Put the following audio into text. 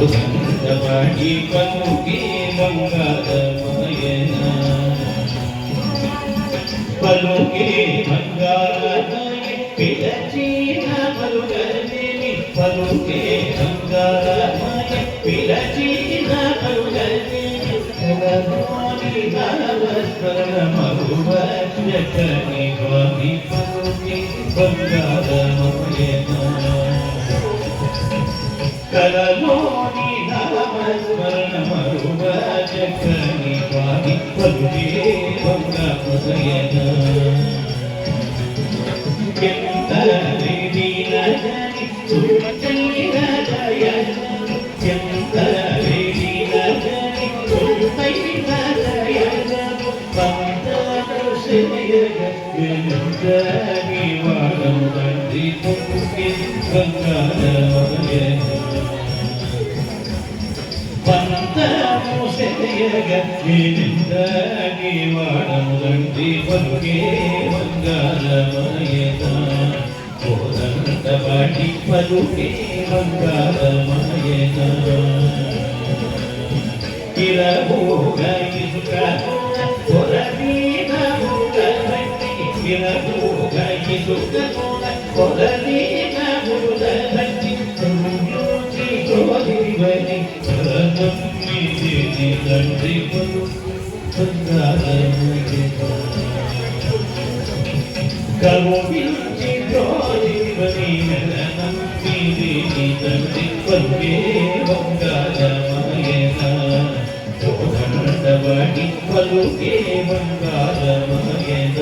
కోదండవాడి పలుకే మంగళమయన పలుకే మంగళమయ పిలచిన పలుకలేని పలుకే మంగళమయ పిలచిన పలుకలేని కులమోని భావస్మరణ మరువచకని స్వామి పలుకే మంగళమయన కలలోని నామస్మరణ మరువచకని స్వామి పలుకే మంగళమయన ఎంత వేదినజని సుమచలినజయన ఎంత వేదినజని సుమచలినజయన పంతముసేయగ వినుతని వారం తండ్రి పొంగి గంగాధరమయన పంతముసేయగ వినుతని వారం తండ్రి పొంగి గంగాధరమయన కోదండవాడి పలుకే మంగళమయన కిరభోగ ఇసుక కొరవీన మురళి కిరభోగ ఇసుక కొరవీన మురళి సంయోగి కోదివని కరదమ్మి తండ్రి పలు మంగళమయన కరుణించి ప్రోదివని నమ్మిది తండ్రి పలుకే మంగళమయన కోదండవాడి పలుకే మంగళమయన